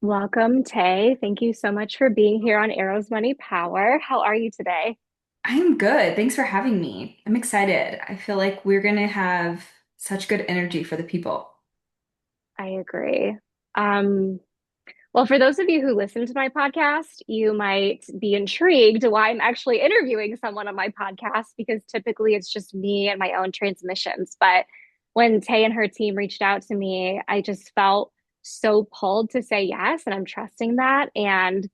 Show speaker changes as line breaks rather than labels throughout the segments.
Welcome, Tay. Thank you so much for being here on Arrow's Money Power. How are you today?
I'm good. Thanks for having me. I'm excited. I feel like we're gonna have such good energy for the people.
I agree. Um, well, for those of you who listen to my podcast, you might be intrigued why I'm actually interviewing someone on my podcast because typically it's just me and my own transmissions. But when Tay and her team reached out to me, I just felt so pulled to say yes, and I'm trusting that. And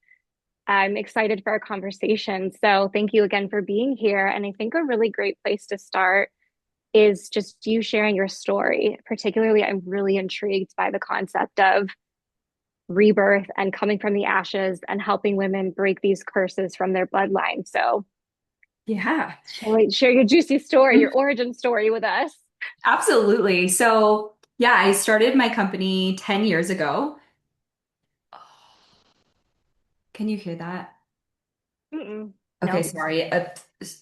I'm excited for our conversation. So thank you again for being here. And I think a really great place to start is just you sharing your story. Particularly, I'm really intrigued by the concept of rebirth and coming from the ashes and helping women break these curses from their bloodline. So
Yeah.
share your juicy story, your origin story with us.
Absolutely. So, yeah, I started my company 10 years ago. Can you hear that?
Mm-mm.
Okay,
No.
sorry. A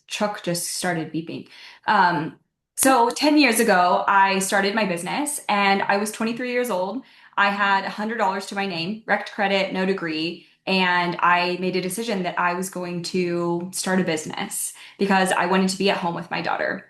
truck just started beeping. Um, so 10 years ago, I started my business and I was 23 years old. I had $100 to my name, wrecked credit, no degree, and I made a decision that I was going to start a business because I wanted to be at home with my daughter.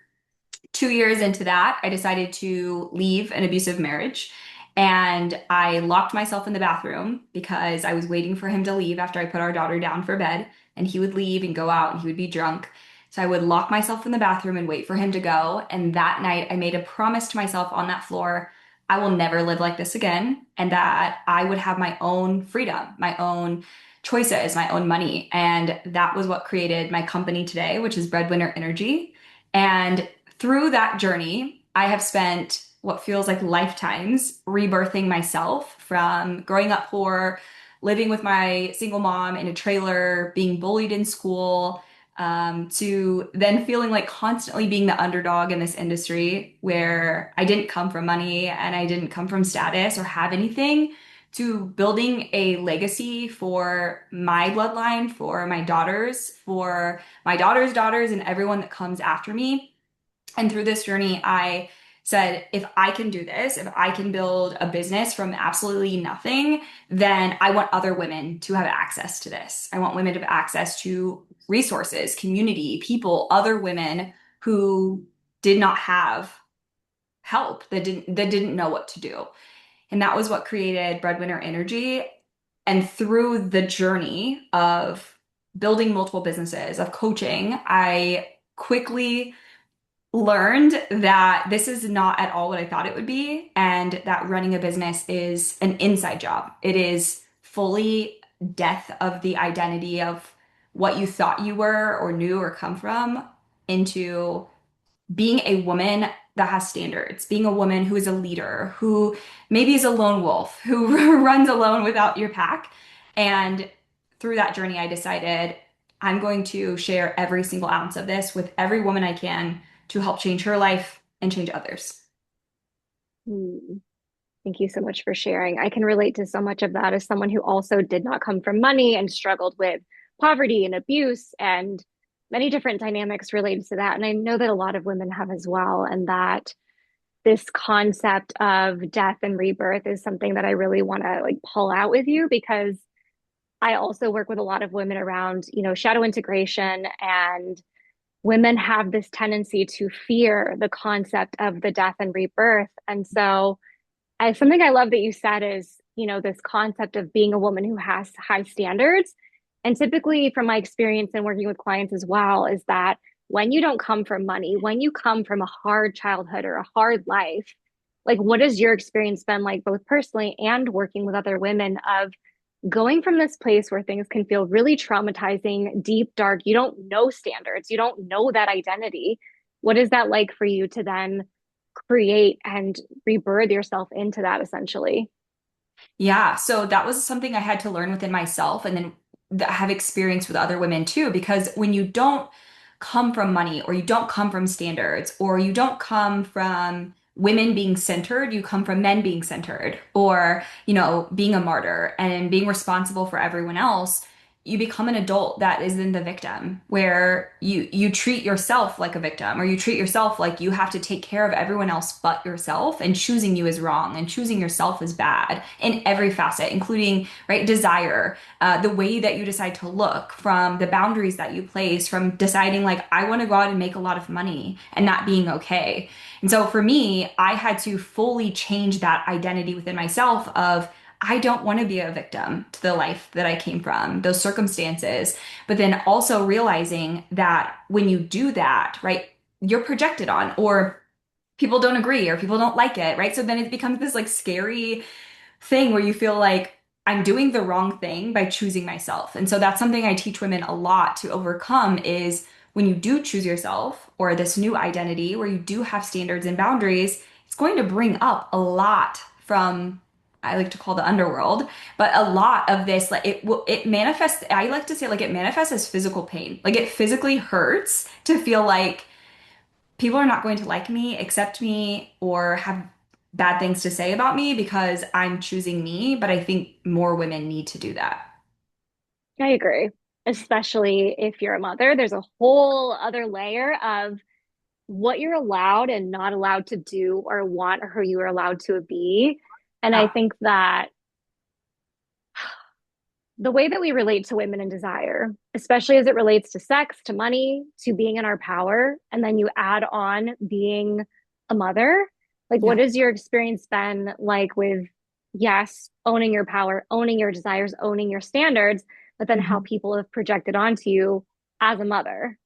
2 years into that, I decided to leave an abusive marriage. And I locked myself in the bathroom because I was waiting for him to leave after I put our daughter down for bed. And he would leave and go out and he would be drunk. So I would lock myself in the bathroom and wait for him to go. And that night, I made a promise to myself on that floor I will never live like this again. And that I would have my own freedom, my own choices, my own money. And that was what created my company today, which is Breadwinner Energy. And through that journey, I have spent what feels like lifetimes rebirthing myself from growing up poor, living with my single mom in a trailer, being bullied in school, to then feeling like constantly being the underdog in this industry where I didn't come from money and I didn't come from status or have anything, to building a legacy for my bloodline, for my daughter's daughters, and everyone that comes after me. And through this journey, I said, if I can do this, if I can build a business from absolutely nothing, then I want other women to have access to this. I want women to have access to resources, community, people, other women who did not have help, that didn't know what to do. And that was what created Breadwinner Energy. And through the journey of building multiple businesses, of coaching, I quickly learned that this is not at all what I thought it would be, and that running a business is an inside job. It is fully death of the identity of what you thought you were or knew or come from into being a woman that has standards, being a woman who is a leader, who maybe is a lone wolf, who runs alone without your pack. And through that journey, I decided I'm going to share every single ounce of this with every woman I can to help change her life and change others.
Hmm. Thank you so much for sharing. I can relate to so much of that as someone who also did not come from money and struggled with poverty and abuse and many different dynamics related to that. And I know that a lot of women have as well. And that this concept of death and rebirth is something that I really want to like pull out with you because I also work with a lot of women around, shadow integration, and women have this tendency to fear the concept of the death and rebirth. And so something I love that you said is, this concept of being a woman who has high standards. And typically, from my experience and working with clients as well, is that when you don't come from money, when you come from a hard childhood or a hard life, like what has your experience been like, both personally and working with other women, of going from this place where things can feel really traumatizing, deep, dark, you don't know standards, you don't know that identity. What is that like for you to then create and rebirth yourself into that essentially?
Yeah, so that was something I had to learn within myself and then have experience with other women too, because when you don't come from money or you don't come from standards or you don't come from women being centered, you come from men being centered or, being a martyr and being responsible for everyone else. you become an adult that is in the victim, where you treat yourself like a victim, or you treat yourself like you have to take care of everyone else but yourself, and choosing you is wrong, and choosing yourself is bad in every facet, including, right, desire, the way that you decide to look, from the boundaries that you place, from deciding like I want to go out and make a lot of money and not being okay. And so for me, I had to fully change that identity within myself of I don't want to be a victim to the life that I came from, those circumstances. But then also realizing that when you do that, right, you're projected on, or people don't agree, or people don't like it, right? So then it becomes this like scary thing where you feel like I'm doing the wrong thing by choosing myself. And so that's something I teach women a lot to overcome is when you do choose yourself, or this new identity where you do have standards and boundaries, it's going to bring up a lot from, I like to call the underworld, but a lot of this, like it manifests, I like to say like it manifests as physical pain. Like it physically hurts to feel like people are not going to like me, accept me, or have bad things to say about me because I'm choosing me. But I think more women need to do that.
I agree. Especially if you're a mother, there's a whole other layer of what you're allowed and not allowed to do or want or who you are allowed to be. And I
Yeah.
think that the way that we relate to women in desire, especially as it relates to sex, to money, to being in our power, and then you add on being a mother, like what
Yeah.
has your experience been like with, yes, owning your power, owning your desires, owning your standards, but then how
Mhm.
people have projected onto you as a mother?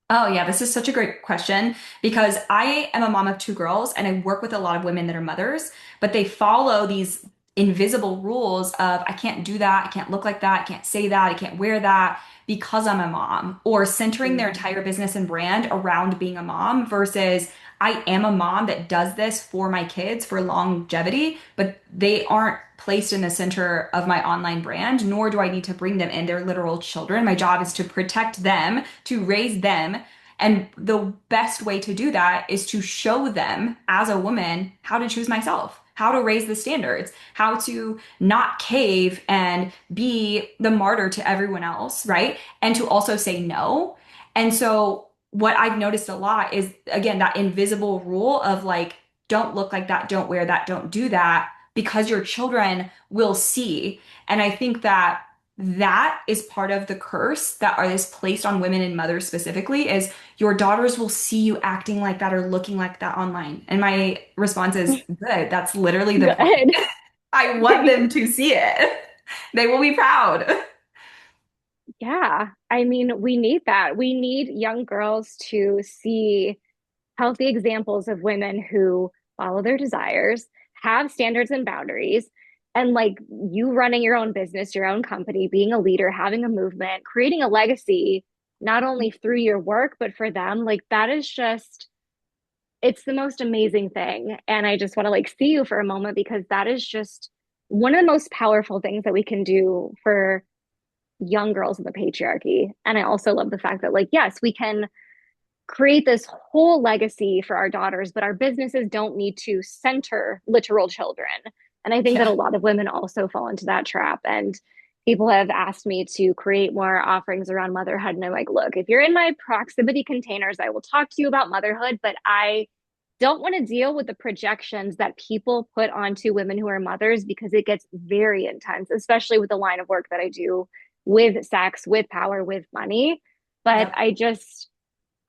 Oh, yeah, this is such a great question because I am a mom of two girls and I work with a lot of women that are mothers, but they follow these invisible rules of I can't do that, I can't look like that, I can't say that, I can't wear that because I'm a mom, or centering their
Mm.
entire business and brand around being a mom versus I am a mom that does this for my kids for longevity, but they aren't placed in the center of my online brand, nor do I need to bring them in. They're literal children. My job is to protect them, to raise them. And the best way to do that is to show them as a woman how to choose myself, how to raise the standards, how to not cave and be the martyr to everyone else, right? And to also say no. And so what I've noticed a lot is, again, that invisible rule of like, don't look like that, don't wear that, don't do that, because your children will see. And I think that that is part of the curse that is placed on women and mothers specifically is your daughters will see you acting like that or looking like that online. And my response is good. That's literally the point.
Good.
I want them to see it. They will be proud.
Yeah. I mean, we need that. We need young girls to see healthy examples of women who follow their desires, have standards and boundaries, and like you running your own business, your own company, being a leader, having a movement, creating a legacy, not only through your work, but for them. Like that is just, it's the most amazing thing. And I just want to like see you for a moment because that is just one of the most powerful things that we can do for young girls in the patriarchy. And I also love the fact that, like, yes, we can create this whole legacy for our daughters, but our businesses don't need to center literal children. And I think that
Yeah.
a lot of women also fall into that trap. And people have asked me to create more offerings around motherhood. And I'm like, look, if you're in my proximity containers, I will talk to you about motherhood, but I don't want to deal with the projections that people put onto women who are mothers because it gets very intense, especially with the line of work that I do with sex, with power, with money. But
Yep.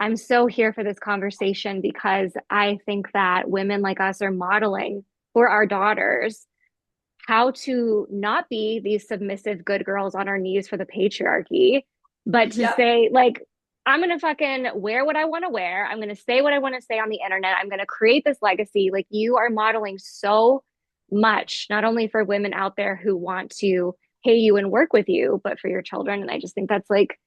I'm so here for this conversation because I think that women like us are modeling for our daughters how to not be these submissive good girls on our knees for the patriarchy, but to
Yep.
say, like, I'm going to fucking wear what I want to wear. I'm going to say what I want to say on the internet. I'm going to create this legacy. Like, you are modeling so much, not only for women out there who want to pay you and work with you, but for your children. And I just think that's like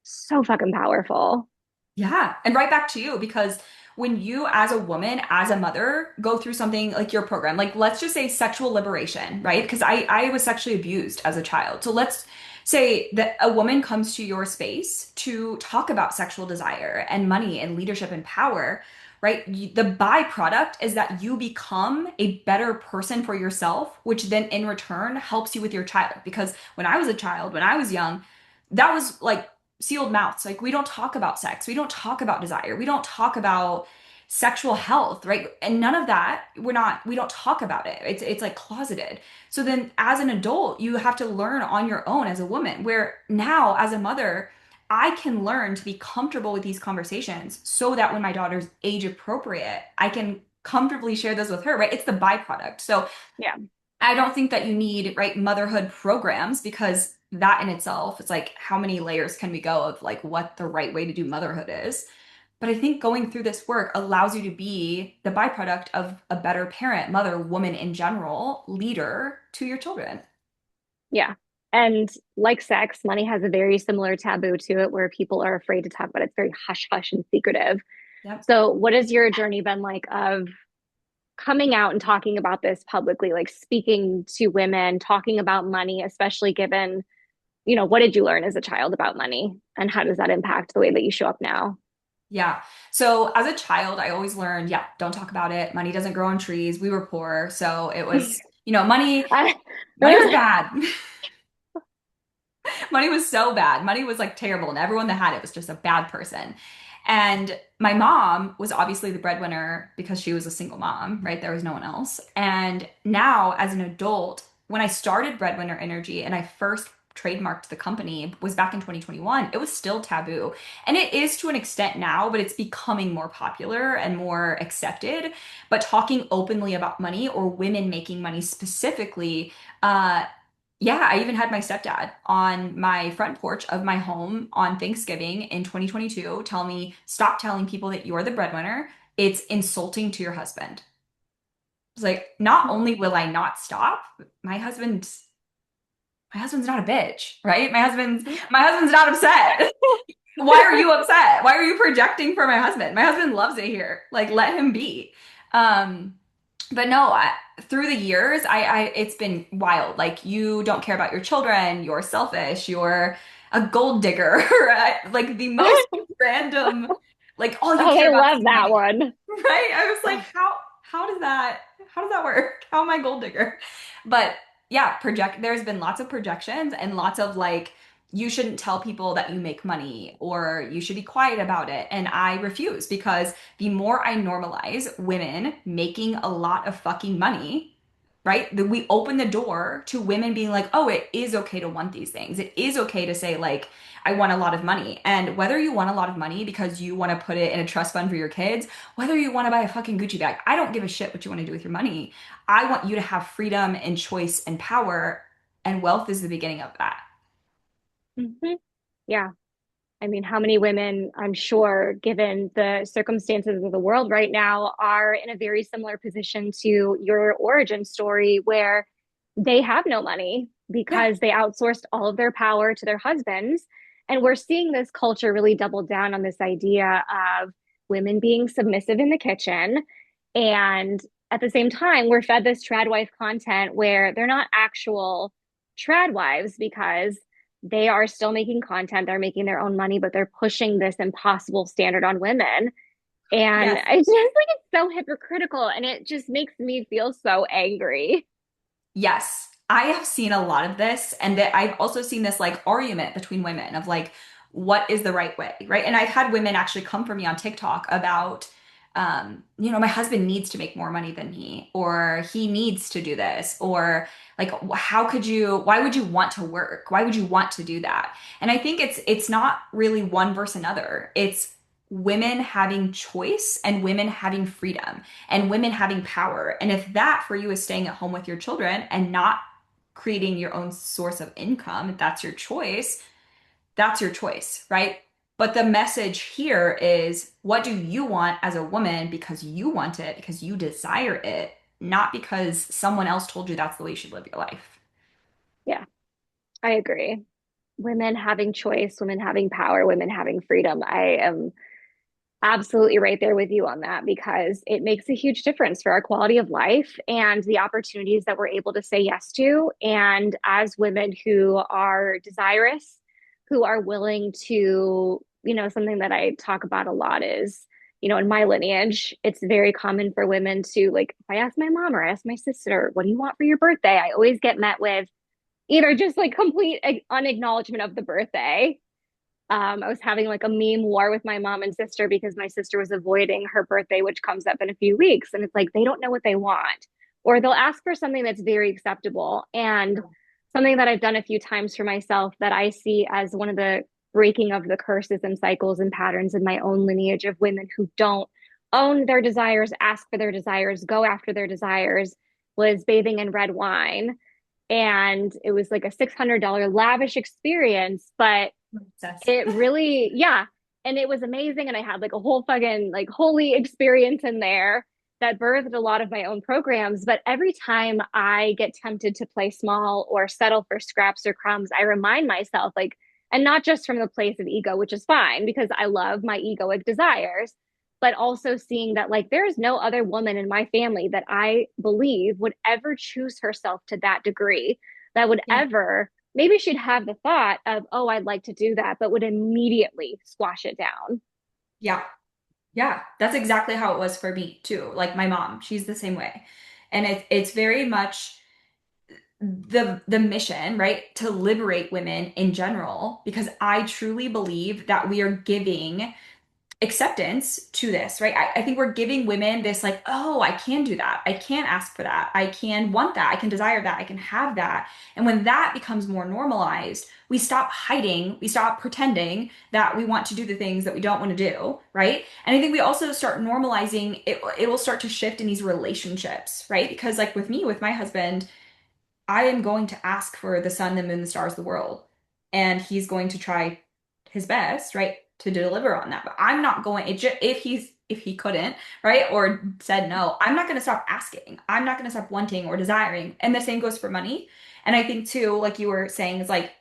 so fucking powerful.
Yeah. And right back to you, because when you, as a woman, as a mother, go through something like your program, like let's just say sexual liberation, right? Because I was sexually abused as a child. So let's say that a woman comes to your space to talk about sexual desire and money and leadership and power, right? The byproduct is that you become a better person for yourself, which then in return helps you with your child. Because when I was a child, when I was young, that was like sealed mouths. Like we don't talk about sex. We don't talk about desire. We don't talk about sexual health, right? And none of that, we don't talk about it. It's like closeted. So then as an adult, you have to learn on your own as a woman, where now as a mother, I can learn to be comfortable with these conversations so that when my daughter's age appropriate, I can comfortably share this with her, right? It's the byproduct. So
Yeah.
I don't think that you need, right, motherhood programs because that in itself, it's like how many layers can we go of like what the right way to do motherhood is. But I think going through this work allows you to be the byproduct of a better parent, mother, woman in general, leader to your children.
Yeah. And like sex, money has a very similar taboo to it where people are afraid to talk about it. It's very hush hush and secretive.
Yep.
So, what has your journey been like of coming out and talking about this publicly, like speaking to women, talking about money, especially given, what did you learn as a child about money? And how does that impact the way that you show up now?
Yeah. So as a child, I always learned, yeah, don't talk about it. Money doesn't grow on trees. We were poor. So it was, money was bad. Money was so bad. Money was like terrible, and everyone that had it was just a bad person. And my mom was obviously the breadwinner because she was a single mom, right? There was no one else. And now, as an adult, when I started Breadwinner Energy and I first trademarked the company was back in 2021, it was still taboo. And it is to an extent now, but it's becoming more popular and more accepted. But talking openly about money or women making money specifically, yeah, I even had my stepdad on my front porch of my home on Thanksgiving in 2022 tell me, stop telling people that you're the breadwinner. It's insulting to your husband. It's like, not only will I not stop, my husband's my husband's not a bitch, right? My husband's not upset. Why are you upset? Why are you projecting for my husband? My husband loves it here. Like, let him be. Um, but no, through the years, it's been wild. Like, you don't care about your children. You're selfish. You're a gold digger. Right? Like the most random. Like, all you
Oh,
care
they
about
love
is
that
money,
one.
right? I was like, how does that work? How am I gold digger? But yeah, there's been lots of projections and lots of like, you shouldn't tell people that you make money or you should be quiet about it. And I refuse because the more I normalize women making a lot of fucking money, right? That we open the door to women being like, oh, it is okay to want these things. It is okay to say, like, I want a lot of money. And whether you want a lot of money because you want to put it in a trust fund for your kids, whether you want to buy a fucking Gucci bag, I don't give a shit what you want to do with your money. I want you to have freedom and choice and power. And wealth is the beginning of that.
Mhm. Yeah. I mean, how many women, I'm sure, given the circumstances of the world right now, are in a very similar position to your origin story where they have no money
Yeah.
because they outsourced all of their power to their husbands. And we're seeing this culture really double down on this idea of women being submissive in the kitchen. And at the same time, we're fed this trad wife content where they're not actual trad wives because they are still making content, they're making their own money, but they're pushing this impossible standard on women. And
Yes.
I just like it's so hypocritical and it just makes me feel so angry.
Yes, I have seen a lot of this, and that I've also seen this like argument between women of like, what is the right way, right? And I've had women actually come for me on TikTok about, my husband needs to make more money than me, or he needs to do this, or like, why would you want to work? Why would you want to do that? And I think it's not really one versus another. It's women having choice and women having freedom and women having power. And if that for you is staying at home with your children and not creating your own source of income, if that's your choice, right? But the message here is what do you want as a woman because you want it, because you desire it, not because someone else told you that's the way you should live your life.
Yeah, I agree. Women having choice, women having power, women having freedom. I am absolutely right there with you on that because it makes a huge difference for our quality of life and the opportunities that we're able to say yes to. And as women who are desirous, who are willing to, something that I talk about a lot is, in my lineage, it's very common for women to like, if I ask my mom or I ask my sister, what do you want for your birthday? I always get met with, either just like complete unacknowledgement of the birthday. I was having like a meme war with my mom and sister because my sister was avoiding her birthday, which comes up in a few weeks. And it's like they don't know what they want, or they'll ask for something that's very acceptable. And something that I've done a few times for myself that I see as one of the breaking of the curses and cycles and patterns in my own lineage of women who don't own their desires, ask for their desires, go after their desires, was bathing in red wine. And it was like a $600 lavish experience, but
Obsessed.
it really, yeah. And it was amazing. And I had like a whole fucking like holy experience in there that birthed a lot of my own programs. But every time I get tempted to play small or settle for scraps or crumbs, I remind myself, like, and not just from the place of ego, which is fine because I love my egoic desires, but also seeing that like there's no other woman in my family that I believe would ever choose herself to that degree, that would
Yeah.
ever, maybe she'd have the thought of, oh, I'd like to do that, but would immediately squash it down.
Yeah. Yeah. That's exactly how it was for me too. Like my mom, she's the same way. And it's very much the mission, right? To liberate women in general, because I truly believe that we are giving acceptance to this, right? I think we're giving women this, like, oh, I can do that. I can ask for that. I can want that. I can desire that. I can have that. And when that becomes more normalized, we stop hiding, we stop pretending that we want to do the things that we don't want to do, right? And I think we also start normalizing it, it will start to shift in these relationships, right? Because, like with me, with my husband, I am going to ask for the sun, the moon, the stars, the world. And he's going to try his best, right, to deliver on that. But I'm not going, if he couldn't, right, or said no, I'm not going to stop asking. I'm not going to stop wanting or desiring. And the same goes for money. And I think too, like you were saying, is like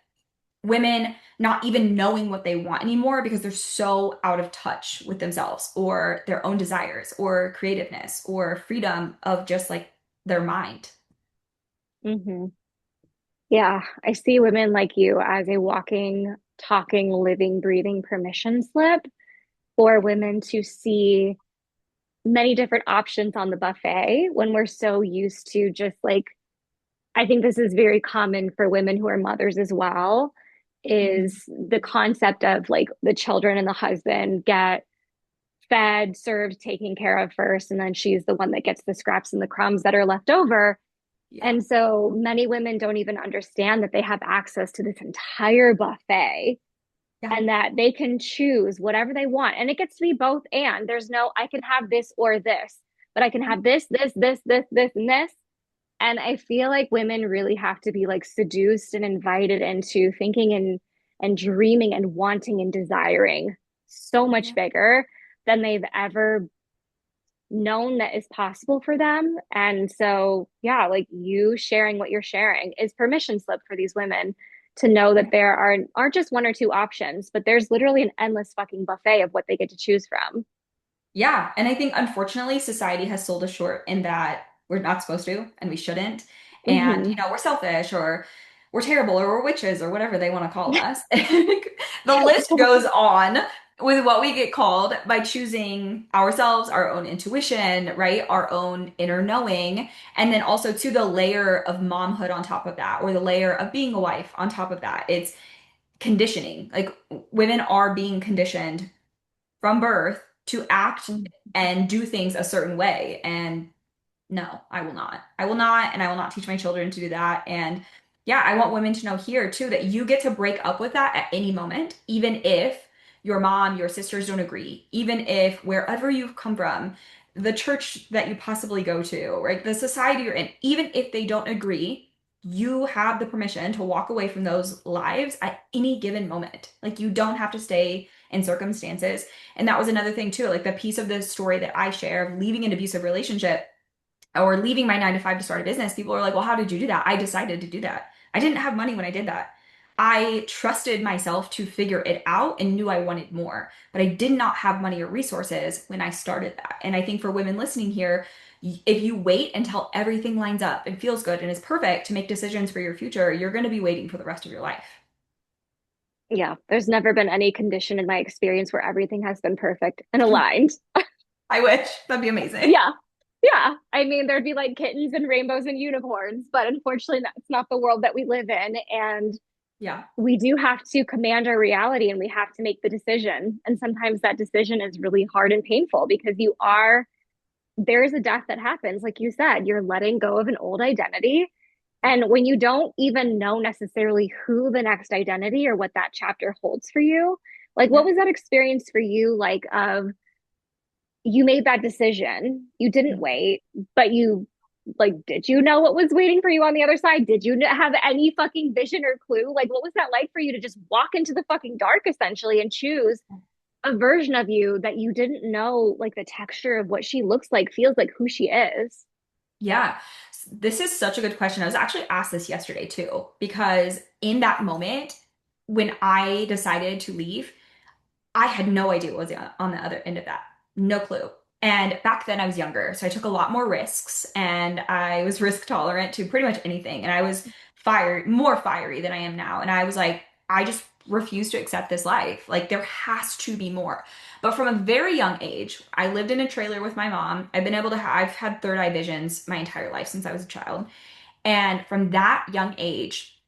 women not even knowing what they want anymore because they're so out of touch with themselves or their own desires or creativeness or freedom of just like their mind.
Mm-hmm. Yeah, I see women like you as a walking, talking, living, breathing permission slip for women to see many different options on the buffet when we're so used to just like, I think this is very common for women who are mothers as well,
Mhm.
is the concept of like the children and the husband get fed, served, taken care of first, and then she's the one that gets the scraps and the crumbs that are left over.
Yeah.
And so many women don't even understand that they have access to this entire buffet
Yeah.
and that they can choose whatever they want. And it gets to be both and. There's no, I can have this or this, but I can have this, and this. And I feel like women really have to be like seduced and invited into thinking and dreaming and wanting and desiring so much
Yeah.
bigger than they've ever known that is possible for them. And so, yeah, like you sharing what you're sharing is permission slip for these women to know that
Yeah.
there aren't just one or two options, but there's literally an endless fucking buffet of what they get to choose from.
Yeah. And I think unfortunately society has sold us short in that we're not supposed to and we shouldn't. And,
Mm-hmm.
we're selfish or we're terrible or we're witches or whatever they want to call us. The list goes on with what we get called by choosing ourselves, our own intuition, right? Our own inner knowing. And then also to the layer of momhood on top of that, or the layer of being a wife on top of that. It's conditioning. Like women are being conditioned from birth to act and do things a certain way. And no, I will not. I will not, and I will not teach my children to do that. And yeah, I want women to know here too that you get to break up with that at any moment, even if your mom, your sisters don't agree, even if wherever you've come from, the church that you possibly go to, right, the society you're in, even if they don't agree, you have the permission to walk away from those lives at any given moment. Like you don't have to stay in circumstances. And that was another thing too, like the piece of the story that I share of leaving an abusive relationship or leaving my 9 to 5 to start a business, people are like, well, how did you do that? I decided to do that. I didn't have money when I did that. I trusted myself to figure it out and knew I wanted more, but I did not have money or resources when I started that. And I think for women listening here, if you wait until everything lines up and feels good and is perfect to make decisions for your future, you're going to be waiting for the rest of your life.
Yeah, there's never been any condition in my experience where everything has been perfect and aligned.
I wish that'd be amazing.
Yeah. Yeah, I mean, there'd be like kittens and rainbows and unicorns, but unfortunately, that's not the world that we live in. And
Yeah.
we do have to command our reality and we have to make the decision. And sometimes that decision is really hard and painful because there is a death that happens. Like you said, you're letting go of an old identity. And when you don't even know necessarily who the next identity or what that chapter holds for you, like what
Yeah.
was that experience for you? Like, of you made that decision, you didn't wait, but did you know what was waiting for you on the other side? Did you have any fucking vision or clue? Like, what was that like for you to just walk into the fucking dark essentially and choose a version of you that you didn't know, like the texture of what she looks like, feels like, who she is?
Yeah, this is such a good question. I was actually asked this yesterday too, because in that moment, when I decided to leave, I had no idea what was on the other end of that. No clue. And back then I was younger, so I took a lot more risks and I was risk tolerant to pretty much anything. And I was more fiery than I am now. And I was like, I just refuse to accept this life. Like there has to be more. But from a very young age, I lived in a trailer with my mom. I've had third eye visions my entire life since I was a child. And from that young age,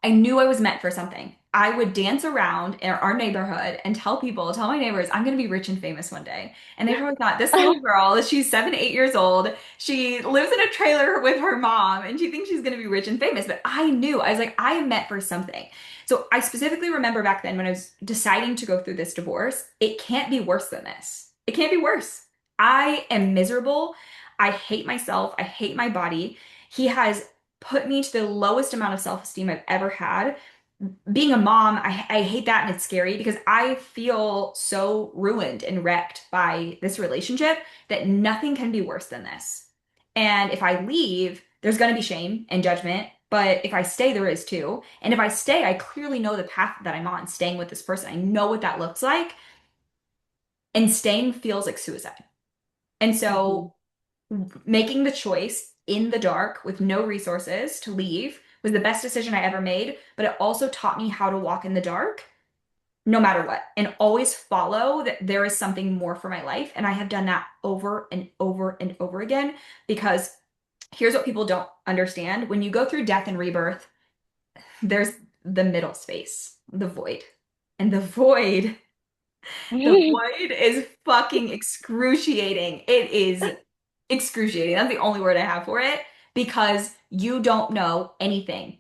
I knew I was meant for something. I would dance around in our neighborhood and tell my neighbors, I'm going to be rich and famous one day. And they probably thought, this little girl, she's 7, 8 years old. She lives in a trailer with her mom and she thinks she's going to be rich and famous. But I knew, I was like, I am meant for something. So I specifically remember back then when I was deciding to go through this divorce, it can't be worse than this. It can't be worse. I am miserable. I hate myself. I hate my body. He has put me to the lowest amount of self-esteem I've ever had. Being a mom, I hate that and it's scary because I feel so ruined and wrecked by this relationship that nothing can be worse than this. And if I leave, there's going to be shame and judgment. But if I stay, there is too. And if I stay, I clearly know the path that I'm on, staying with this person. I know what that looks like. And staying feels like suicide. And
Mhm.
so making the choice in the dark with no resources to leave was the best decision I ever made, but it also taught me how to walk in the dark no matter what and always follow that there is something more for my life. And I have done that over and over and over again because here's what people don't understand. When you go through death and rebirth, there's the middle space, the void. And the void is fucking excruciating. It is excruciating. That's the only word I have for it because you don't know anything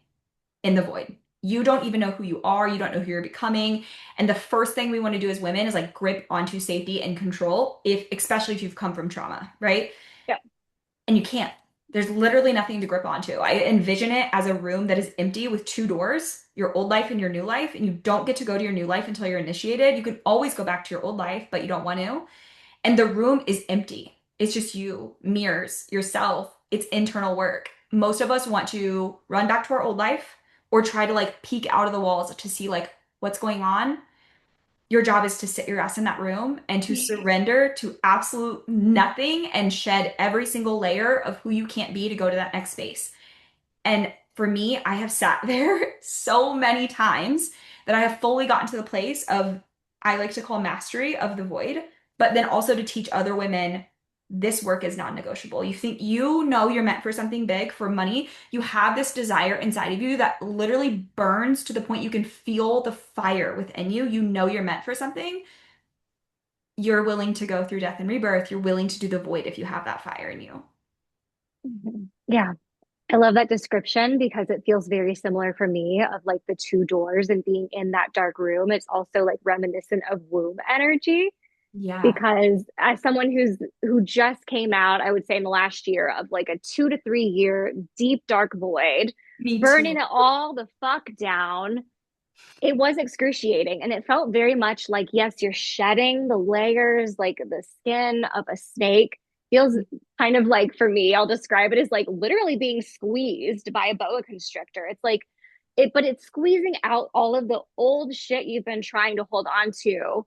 in the void. You don't even know who you are. You don't know who you're becoming. And the first thing we want to do as women is like grip onto safety and control, especially if you've come from trauma, right?
Yeah.
And you can't. There's literally nothing to grip onto. I envision it as a room that is empty with two doors, your old life and your new life, and you don't get to go to your new life until you're initiated. You could always go back to your old life, but you don't want to. And the room is empty. It's just you, mirrors, yourself. It's internal work. Most of us want to run back to our old life or try to like peek out of the walls to see like what's going on. Your job is to sit your ass in that room and to surrender to absolute nothing and shed every single layer of who you can't be to go to that next space. And for me, I have sat there so many times that I have fully gotten to the place of, I like to call mastery of the void, but then also to teach other women this work is non-negotiable. You think you know you're meant for something big, for money. You have this desire inside of you that literally burns to the point you can feel the fire within you. You know you're meant for something. You're willing to go through death and rebirth. You're willing to do the void if you have that fire in you.
Yeah. I love that description because it feels very similar for me of like the two doors and being in that dark room. It's also like reminiscent of womb energy
Yeah,
because as someone who just came out, I would say in the last year of like a 2 to 3 year deep dark void,
me
burning
too.
it all the fuck down, it was excruciating. And it felt very much like, yes, you're shedding the layers, like the skin of a snake. Feels kind of like, for me, I'll describe it as like literally being squeezed by a boa constrictor. It's like, but it's squeezing out all of the old shit you've been trying to hold on to,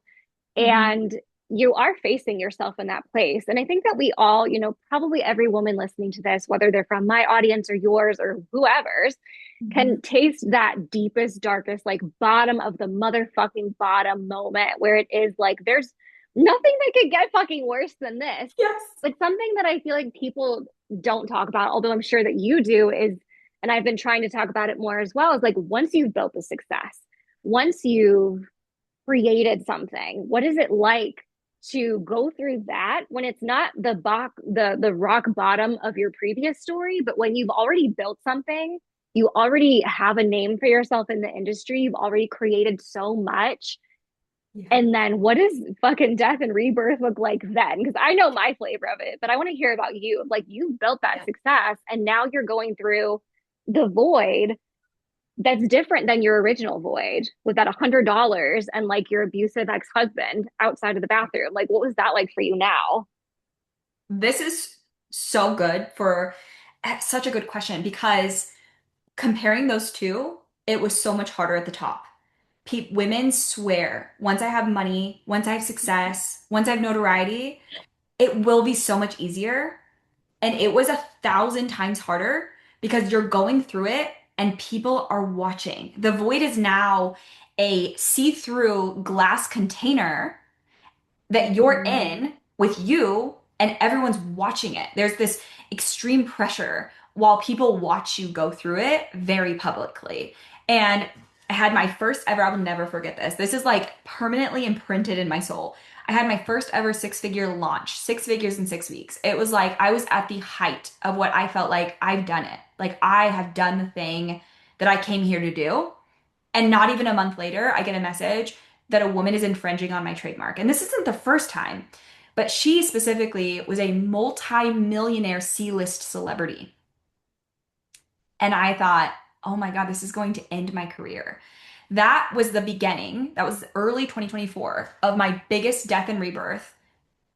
Mhm.
and you are facing yourself in that place. And I think that we all, probably every woman listening to this, whether they're from my audience or yours or whoever's,
Mhm.
can taste that deepest, darkest, like bottom of the motherfucking bottom moment where it is like nothing that could get fucking worse than this.
Yes.
But something that I feel like people don't talk about, although I'm sure that you do, is, and I've been trying to talk about it more as well, is like once you've built the success, once you've created something, what is it like to go through that when it's not the rock bottom of your previous story, but when you've already built something, you already have a name for yourself in the industry, you've already created so much,
Yeah.
and then what does fucking death and rebirth look like then? Because I know my flavor of it, but I want to hear about you. Like you built that
Yeah.
success and now you're going through the void that's different than your original void with that $100 and like your abusive ex-husband outside of the bathroom. Like what was that like for you now?
This is so good for such a good question because comparing those two, it was so much harder at the top. Women swear once I have money, once I have success, once I have notoriety, it will be so much easier. And it was 1,000 times harder because you're going through it and people are watching. The void is now a see-through glass container that you're
Mm-hmm.
in with you and everyone's watching it. There's this extreme pressure while people watch you go through it very publicly. And I had my first ever, I will never forget this. This is like permanently imprinted in my soul. I had my first ever 6-figure launch, 6 figures in 6 weeks. It was like I was at the height of what I felt like I've done it. Like I have done the thing that I came here to do. And not even a month later, I get a message that a woman is infringing on my trademark. And this isn't the first time, but she specifically was a multi-millionaire C-list celebrity. And I thought, oh my God, this is going to end my career. That was the beginning, that was early 2024 of my biggest death and rebirth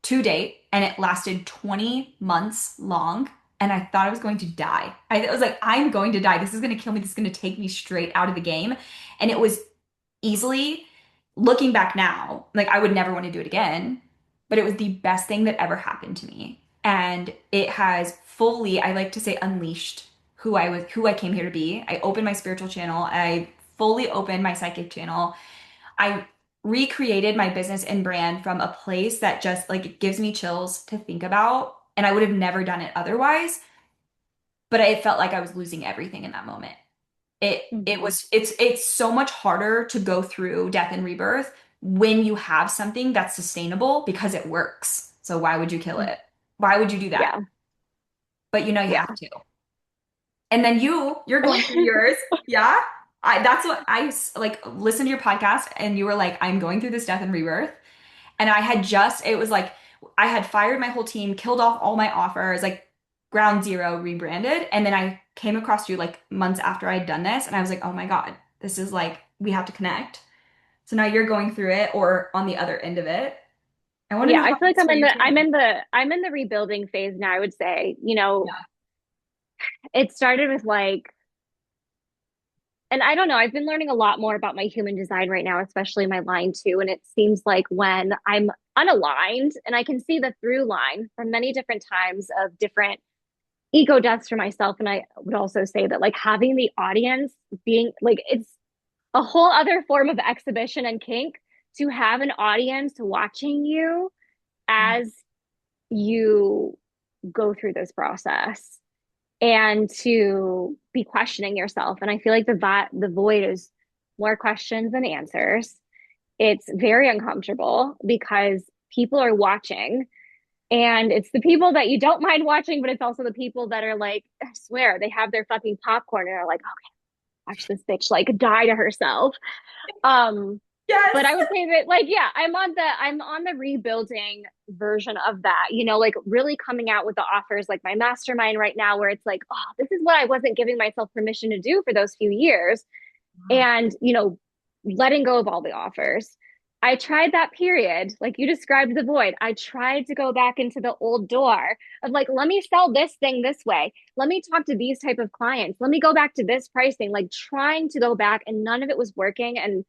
to date. And it lasted 20 months long. And I thought I was going to die. I was like, I'm going to die. This is going to kill me. This is going to take me straight out of the game. And it was easily, looking back now, like I would never want to do it again, but it was the best thing that ever happened to me. And it has fully, I like to say, unleashed who I came here to be. I opened my spiritual channel. I fully opened my psychic channel. I recreated my business and brand from a place that just like it gives me chills to think about. And I would have never done it otherwise, but it felt like I was losing everything in that moment.
Mm-hmm.
It's so much harder to go through death and rebirth when you have something that's sustainable because it works. So why would you kill it? Why would you do that?
Yeah.
But you know you have
Yeah.
to. And then you're going through yours. Yeah. That's what like listen to your podcast and you were like, I'm going through this death and rebirth. And it was like, I had fired my whole team, killed off all my offers, like ground zero, rebranded. And then I came across you like months after I'd done this. And I was like, oh my God, this is like, we have to connect. So now you're going through it or on the other end of it. I want to
Yeah,
know
I
how
feel like
it's for you too.
I'm in the rebuilding phase now, I would say. You know,
Yeah.
it started with like, and I don't know, I've been learning a lot more about my human design right now, especially my line two. And it seems like when I'm unaligned and I can see the through line from many different times of different ego deaths for myself. And I would also say that like having the audience being like, it's a whole other form of exhibition and kink to have an audience watching you as you go through this process and to be questioning yourself. And I feel like the void is more questions than answers. It's very uncomfortable because people are watching, and it's the people that you don't mind watching, but it's also the people that are like, I swear, they have their fucking popcorn and are like, okay, watch this bitch like die to herself. Um,
Yes.
but I would say that like, yeah, I'm on the rebuilding version of that, you know, like really coming out with the offers, like my mastermind right now, where it's like, oh, this is what I wasn't giving myself permission to do for those few years.
Wow.
And, you know, letting go of all the offers. I tried that period, like you described the void. I tried to go back into the old door of like, let me sell this thing this way. Let me talk to these type of clients. Let me go back to this pricing, like trying to go back, and none of it was working. And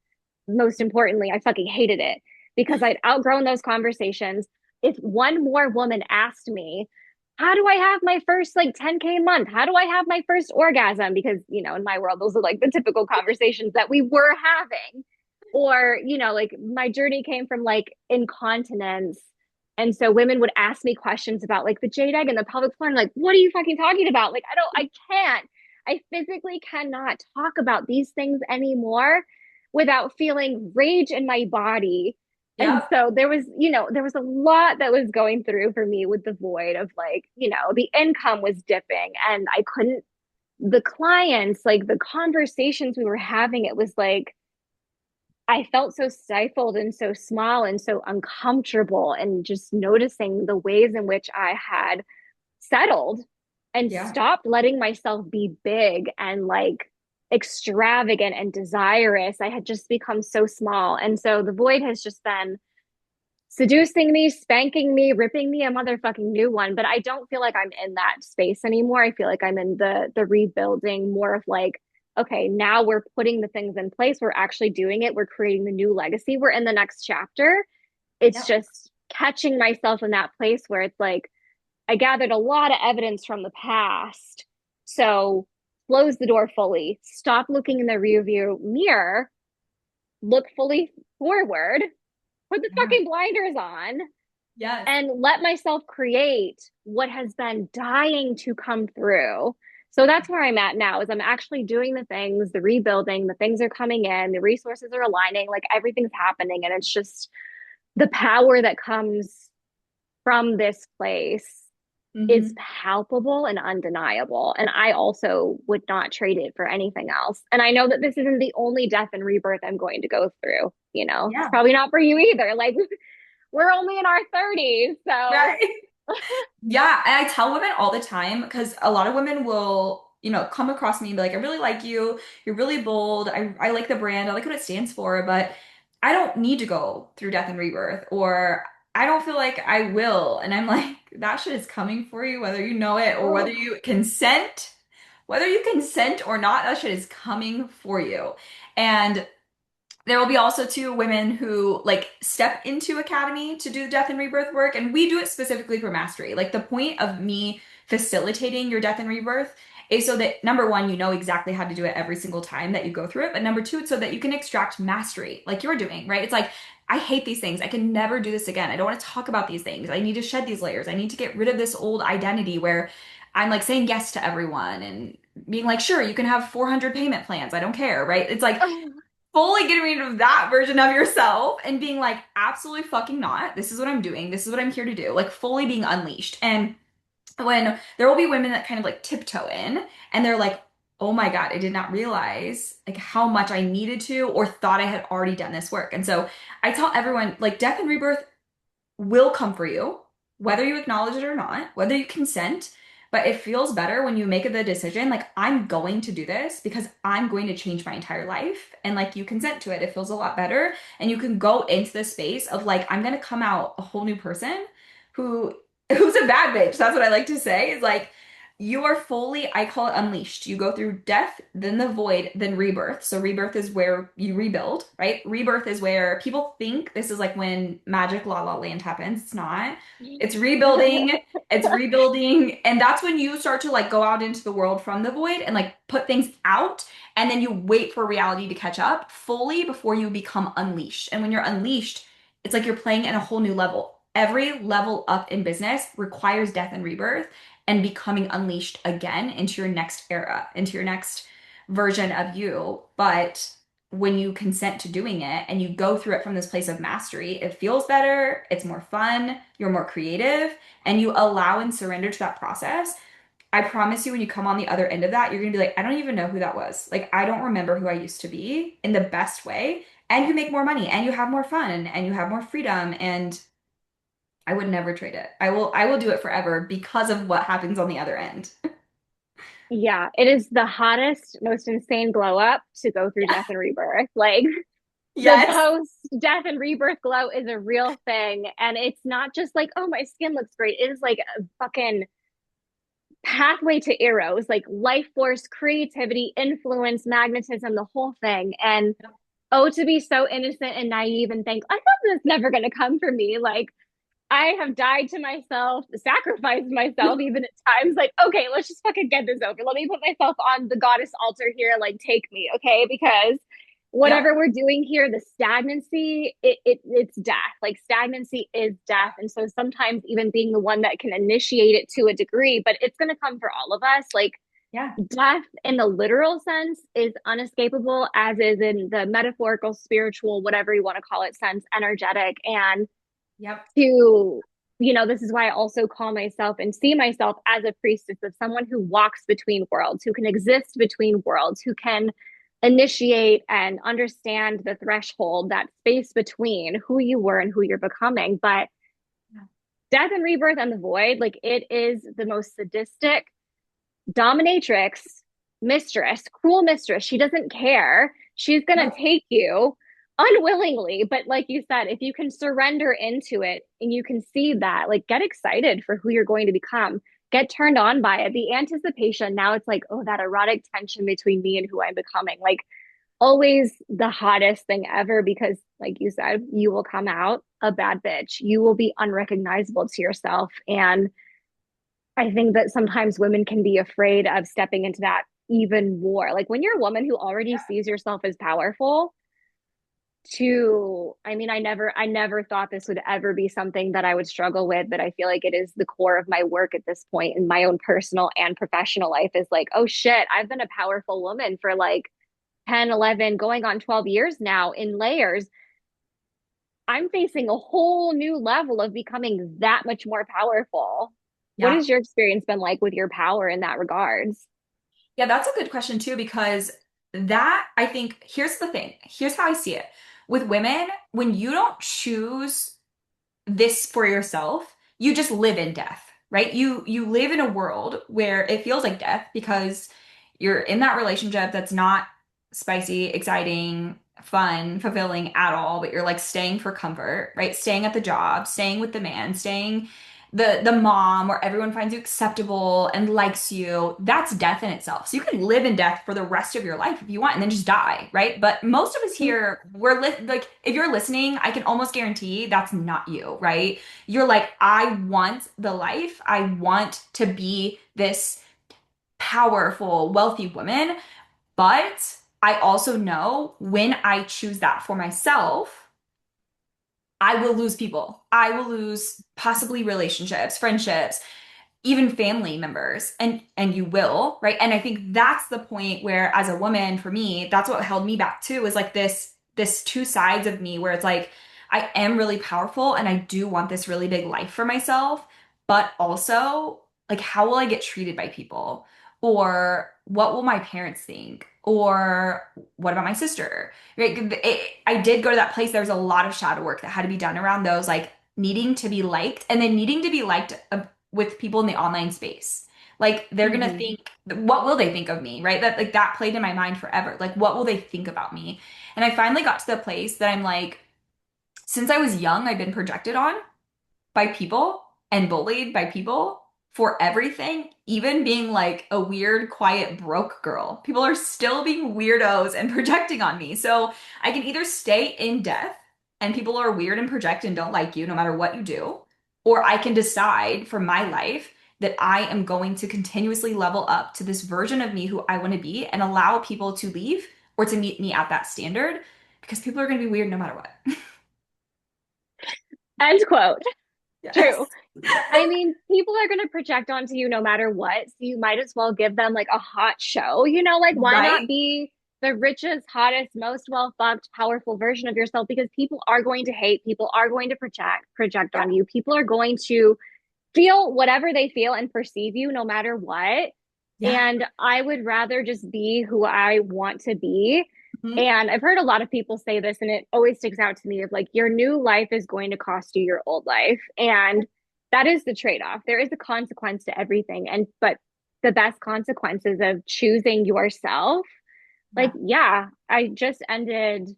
most importantly, I fucking hated it because I'd outgrown those conversations. If one more woman asked me, how do I have my first like 10K a month? How do I have my first orgasm? Because, you know, in my world, those are like the typical conversations that we were having. Or, like my journey came from like incontinence. And so women would ask me questions about like the jade egg and the pelvic floor. And like, what are you fucking talking about? Like, I can't. I physically cannot talk about these things anymore without feeling rage in my body. And
Yep.
so there was a lot that was going through for me with the void of like, the income was dipping and I couldn't, the clients, like the conversations we were having, it was like, I felt so stifled and so small and so uncomfortable, and just noticing the ways in which I had settled and
Yeah.
stopped letting myself be big and like extravagant and desirous. I had just become so small. And so the void has just been seducing me, spanking me, ripping me a motherfucking new one. But I don't feel like I'm in that space anymore. I feel like I'm in the rebuilding, more of like, okay, now we're putting the things in place. We're actually doing it. We're creating the new legacy. We're in the next chapter. It's
Yep.
just catching myself in that place where it's like I gathered a lot of evidence from the past. So close the door fully. Stop looking in the rearview mirror. Look fully forward. Put the
Yeah.
fucking blinders on
Yes.
and let myself create what has been dying to come through. So that's where I'm at now is I'm actually doing the things, the rebuilding, the things are coming in, the resources are aligning, like everything's happening. And it's just the power that comes from this place is
Hmm.
palpable and undeniable. And I also would not trade it for anything else. And I know that this isn't the only death and rebirth I'm going to go through. It's
Yeah.
probably not for you either. Like we're only in our 30s. So
Right. Yeah, and I tell women all the time because a lot of women will, come across me and be like, I really like you. You're really bold. I like the brand. I like what it stands for, but I don't need to go through death and rebirth, or I don't feel like I will. And I'm like, that shit is coming for you, whether you know it or whether
oh,
you consent. Whether you consent or not, that shit is coming for you. And there will be also two women who like step into academy to do death and rebirth work, and we do it specifically for mastery. Like the point of me facilitating your death and rebirth is so that number one, you know exactly how to do it every single time that you go through it, but number two, it's so that you can extract mastery like you're doing, right? It's like I hate these things. I can never do this again. I don't want to talk about these things. I need to shed these layers. I need to get rid of this old identity where I'm like saying yes to everyone and being like, sure, you can have 400 payment plans. I don't care, right? It's like
oh,
fully getting rid of that version of yourself and being like, absolutely fucking not. This is what I'm doing. This is what I'm here to do. Like fully being unleashed. And when there will be women that kind of like tiptoe in and they're like, oh my God, I did not realize like how much I needed to or thought I had already done this work. And so I tell everyone like death and rebirth will come for you, whether you acknowledge it or not, whether you consent. But it feels better when you make the decision, like, I'm going to do this because I'm going to change my entire life. And like you consent to it. It feels a lot better. And you can go into the space of like, I'm gonna come out a whole new person who who's a bad bitch. That's what I like to say, is like you are fully, I call it unleashed. You go through death, then the void, then rebirth. So rebirth is where you rebuild, right? Rebirth is where people think this is like when magic la la land happens. It's not. It's rebuilding, it's rebuilding, and that's when you start to like go out into the world from the void and like put things out, and then you wait for reality to catch up fully before you become unleashed. And when you're unleashed, it's like you're playing at a whole new level. Every level up in business requires death and rebirth and becoming unleashed again into your next era, into your next version of you. But when you consent to doing it and you go through it from this place of mastery, it feels better, it's more fun, you're more creative, and you allow and surrender to that process. I promise you, when you come on the other end of that, you're gonna be like, I don't even know who that was. Like, I don't remember who I used to be in the best way. And you make more money and you have more fun and you have more freedom. And I would never trade it. I will do it forever because of what happens on the other end.
yeah, it is the hottest, most insane glow up to go through
Yeah.
death and rebirth. Like the
Yes.
post death and rebirth glow is a real thing. And it's not just like, oh, my skin looks great. It is like a fucking pathway to eros, like life force, creativity, influence, magnetism, the whole thing. And oh, to be so innocent and naive and think, I thought this was never going to come for me. Like, I have died to myself, sacrificed myself, even at times. Like, okay, let's just fucking get this over. Let me put myself on the goddess altar here. Like, take me, okay? Because
Yep.
whatever we're doing here, the stagnancy, it's death. Like stagnancy is death. And so sometimes even being the one that can initiate it to a degree, but it's going to come for all of us. Like
Yeah.
death in the literal sense is unescapable, as is in the metaphorical, spiritual, whatever you want to call it, sense, energetic. And
Yep.
to, this is why I also call myself and see myself as a priestess of someone who walks between worlds, who can exist between worlds, who can initiate and understand the threshold, that space between who you were and who you're becoming. But
Yeah.
death and rebirth and the void, like it is the most sadistic dominatrix, mistress, cruel mistress. She doesn't care. She's going to
Yep.
take you unwillingly. But like you said, if you can surrender into it and you can see that, like get excited for who you're going to become, get turned on by it. The anticipation now, it's like, oh, that erotic tension between me and who I'm becoming. Like always the hottest thing ever because, like you said, you will come out a bad bitch. You will be unrecognizable to yourself. And I think that sometimes women can be afraid of stepping into that even more. Like when you're a woman who already sees yourself as powerful, I never thought this would ever be something that I would struggle with, but I feel like it is the core of my work at this point in my own personal and professional life is like, oh shit, I've been a powerful woman for like 10, 11, going on 12 years now in layers. I'm facing a whole new level of becoming that much more powerful. What
Yeah.
has your experience been like with your power in that regards?
Yeah, that's a good question too, because that I think here's the thing. Here's how I see it. With women, when you don't choose this for yourself, you just live in death, right? You live in a world where it feels like death because you're in that relationship that's not spicy, exciting, fun, fulfilling at all, but you're like staying for comfort, right? Staying at the job, staying with the man, staying the mom where everyone finds you acceptable and likes you. That's death in itself. So you can live in death for the rest of your life if you want and then just die, right? But most of us here, like if you're listening, I can almost guarantee that's not you, right? You're like, I want the life. I want to be this powerful, wealthy woman, but I also know when I choose that for myself, I will lose people. I will lose possibly relationships, friendships, even family members, and you will, right? And I think that's the point where as a woman, for me, that's what held me back too, is like this two sides of me where it's like I am really powerful and I do want this really big life for myself, but also like how will I get treated by people? Or what will my parents think? Or what about my sister? Right? I did go to that place. There was a lot of shadow work that had to be done around those, like needing to be liked and then needing to be liked with people in the online space. Like they're gonna
Mm-hmm.
think, what will they think of me, right? That like that played in my mind forever. Like, what will they think about me? And I finally got to the place that I'm like, since I was young, I've been projected on by people and bullied by people for everything, even being like a weird, quiet, broke girl. People are still being weirdos and projecting on me. So I can either stay in death and people are weird and project and don't like you no matter what you do, or I can decide for my life that I am going to continuously level up to this version of me who I want to be and allow people to leave or to meet me at that standard because people are going to be weird no matter what.
End quote. True.
Yes.
I mean, people are going to project onto you no matter what. So you might as well give them like a hot show. Like why not
Right?
be the richest, hottest, most well fucked, powerful version of yourself? Because people are going to hate, people are going to project
Yeah.
on you. People are going to feel whatever they feel and perceive you no matter what.
Yeah.
And I would rather just be who I want to be.
Mhm.
And I've heard a lot of people say this, and it always sticks out to me of like, your new life is going to cost you your old life. And that is the trade off. There is a consequence to everything. But the best consequences of choosing yourself, like,
Yeah.
yeah, I just ended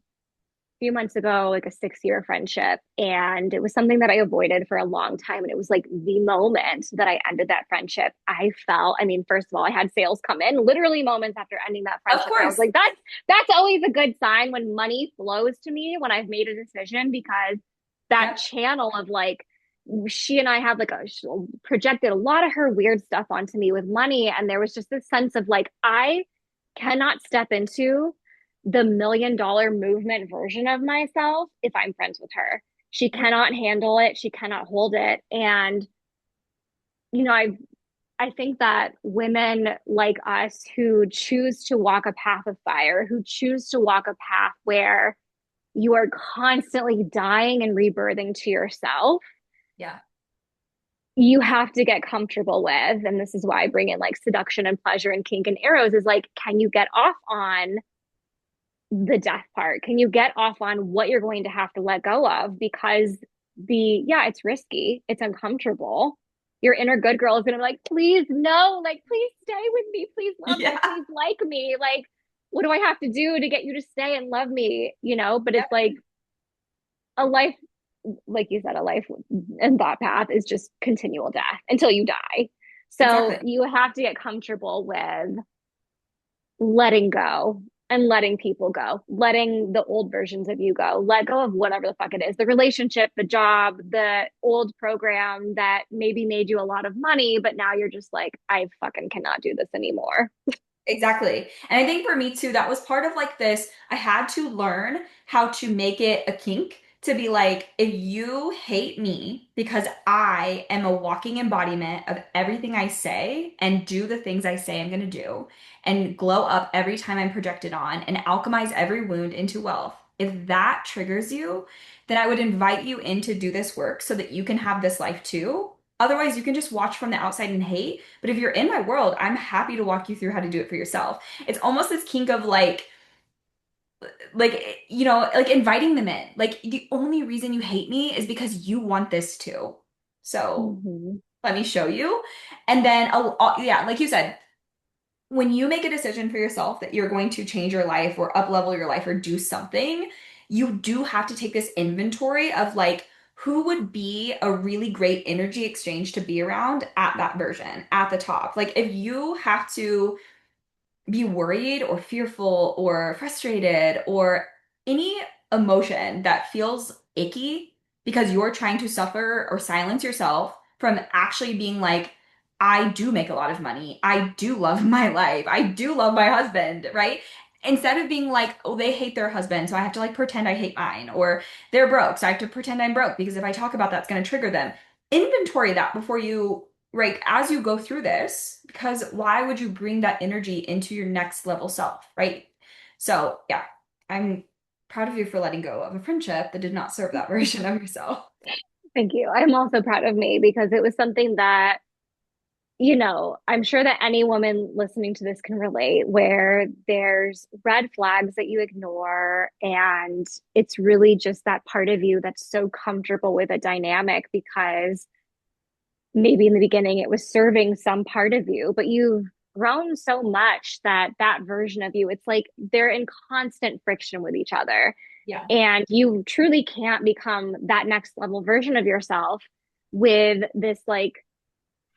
few months ago, like a 6 year friendship. And it was something that I avoided for a long time. And it was like the moment that I ended that friendship, I felt, I mean, first of all, I had sales come in literally moments after ending that
Of
friendship. And I was
course.
like, that's always a good sign when money flows to me when I've made a decision because that
Yep.
channel of like, she and I had like she projected a lot of her weird stuff onto me with money. And there was just this sense of like, I cannot step into the $1 million movement version of myself if I'm friends with her. She
Yeah.
cannot handle it. She cannot hold it. And, you know, I think that women like us who choose to walk a path of fire, who choose to walk a path where you are constantly dying and rebirthing to yourself,
Yeah.
you have to get comfortable with. And this is why I bring in like seduction and pleasure and kink and eros is like, can you get off on the death part? Can you get off on what you're going to have to let go of? Because yeah, it's risky, it's uncomfortable. Your inner good girl is going to be like, please, no, like, please stay with me, please love me,
Yeah.
please like me. Like, what do I have to do to get you to stay and love me? You know, but
Yeah.
it's like a life, like you said, a life and that path is just continual death until you die. So
Exactly.
you have to get comfortable with letting go and letting people go, letting the old versions of you go, let go of whatever the fuck it is, the relationship, the job, the old program that maybe made you a lot of money, but now you're just like, I fucking cannot do this anymore.
Exactly. And I think for me too, that was part of like this. I had to learn how to make it a kink to be like, if you hate me because I am a walking embodiment of everything I say and do the things I say I'm going to do and glow up every time I'm projected on and alchemize every wound into wealth. If that triggers you, then I would invite you in to do this work so that you can have this life too. Otherwise, you can just watch from the outside and hate. But if you're in my world, I'm happy to walk you through how to do it for yourself. It's almost this kink of like inviting them in. Like the only reason you hate me is because you want this too. So
Mm-hmm.
let me show you. And then, yeah, like you said, when you make a decision for yourself that you're going to change your life or up level your life or do something, you do have to take this inventory of like who would be a really great energy exchange to be around at that version at the top. Like if you have to be worried or fearful or frustrated or any emotion that feels icky because you're trying to suffer or silence yourself from actually being like, I do make a lot of money. I do love my life. I do love my husband, right? Instead of being like, oh, they hate their husband, so I have to like pretend I hate mine, or they're broke, so I have to pretend I'm broke because if I talk about that's going to trigger them. Inventory that before you right as you go through this because why would you bring that energy into your next level self, right? So yeah, I'm proud of you for letting go of a friendship that did not serve that version of yourself.
Thank you. I'm also proud of me because it was something that, I'm sure that any woman listening to this can relate where there's red flags that you ignore. And it's really just that part of you that's so comfortable with a dynamic because maybe in the beginning it was serving some part of you, but you've grown so much that that version of you, it's like they're in constant friction with each other.
Yeah.
And you truly can't become that next level version of yourself with this like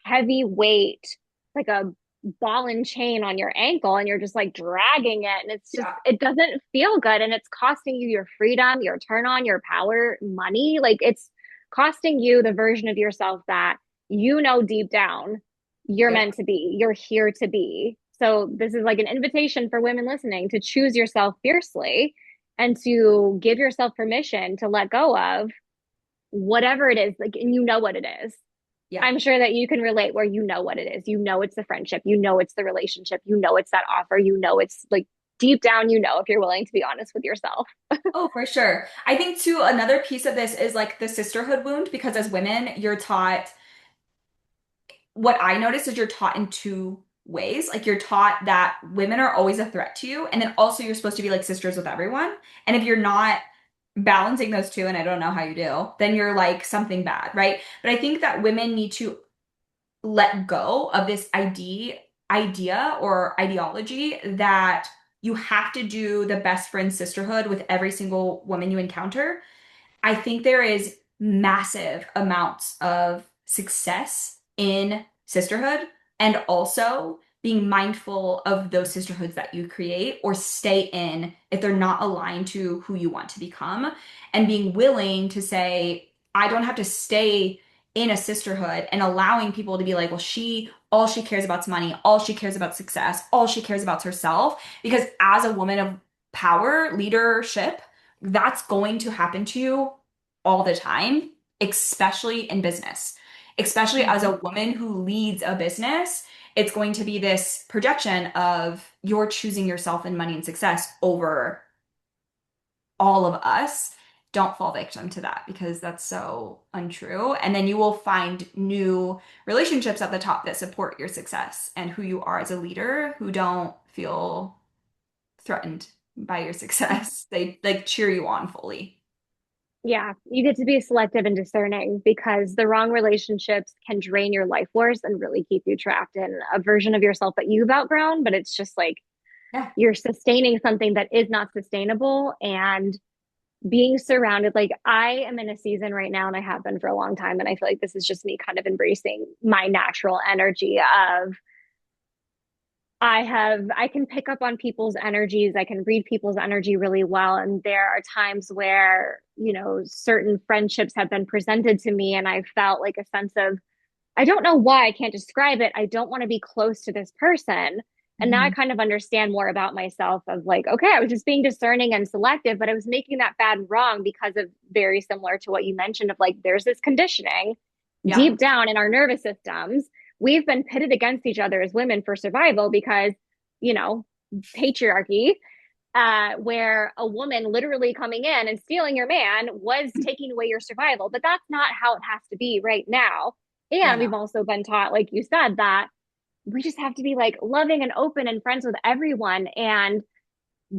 heavy weight, like a ball and chain on your ankle, and you're just like dragging it. And it's just,
Yeah.
it doesn't feel good. And it's costing you your freedom, your turn on, your power, money. Like it's costing you the version of yourself that deep down you're
Yep.
meant to be, you're here to be. So, this is like an invitation for women listening to choose yourself fiercely and to give yourself permission to let go of whatever it is, like, and you know what it is.
Yeah.
I'm sure that you can relate where you know what it is. You know it's the friendship. You know it's the relationship. You know it's that offer. You know it's like deep down, if you're willing to be honest with yourself.
Oh, for sure. I think too, another piece of this is like the sisterhood wound because as women, you're taught what I noticed is you're taught in two ways. Like you're taught that women are always a threat to you, and then also you're supposed to be like sisters with everyone. And if you're not balancing those two, and I don't know how you do, then you're like something bad, right? But I think that women need to let go of this idea or ideology that you have to do the best friend sisterhood with every single woman you encounter. I think there is massive amounts of success in sisterhood and also being mindful of those sisterhoods that you create or stay in if they're not aligned to who you want to become and being willing to say, I don't have to stay in a sisterhood and allowing people to be like, well, all she cares about is money, all she cares about success, all she cares about is herself. Because as a woman of power, leadership, that's going to happen to you all the time, especially in business. Especially as a
Mhm.
woman who leads a business, it's going to be this projection of you're choosing yourself and money and success over all of us. Don't fall victim to that because that's so untrue. And then you will find new relationships at the top that support your success and who you are as a leader who don't feel threatened by your success. They like cheer you on fully.
Yeah, you get to be selective and discerning because the wrong relationships can drain your life force and really keep you trapped in a version of yourself that you've outgrown, but it's just like
Yeah.
you're sustaining something that is not sustainable and being surrounded. Like I am in a season right now and I have been for a long time, and I feel like this is just me kind of embracing my natural energy of I can pick up on people's energies. I can read people's energy really well. And there are times where, certain friendships have been presented to me and I felt like a sense of, I don't know why, I can't describe it. I don't want to be close to this person. And now I
Mhm.
kind of understand more about myself of like, okay, I was just being discerning and selective, but I was making that bad wrong because of very similar to what you mentioned of like, there's this conditioning
Yeah.
deep down in our nervous systems. We've been pitted against each other as women for survival because, you know, patriarchy, where a woman literally coming in and stealing your man was taking away your survival. But that's not how it has to be right now.
Yeah,
And
no.
we've also been taught, like you said, that we just have to be like loving and open and friends with everyone. And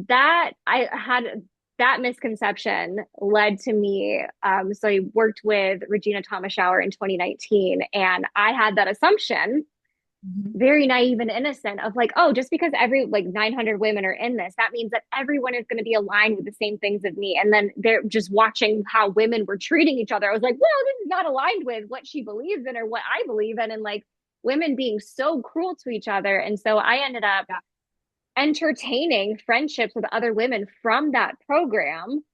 that I had that misconception led to me. So I worked with Regina Thomas Shower in 2019, and I had that assumption,
Mhm.
very naive and innocent, of like, oh, just because every like 900 women are in this, that means that everyone is going to be aligned with the same things of me. And then they're just watching how women were treating each other. I was like, well, this is not aligned with what she believes in or what I believe in. And like women being so cruel to each other. And so I ended up
Yeah.
entertaining friendships with other women from that program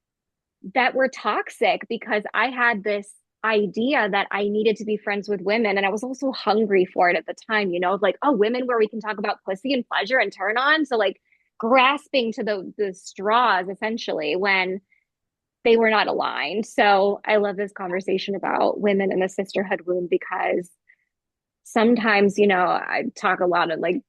that were toxic because I had this idea that I needed to be friends with women. And I was also hungry for it at the time, of like, oh, women where we can talk about pussy and pleasure and turn on. So like grasping to the straws essentially when they were not aligned. So I love this conversation about women in the sisterhood womb because sometimes, I talk a lot of like,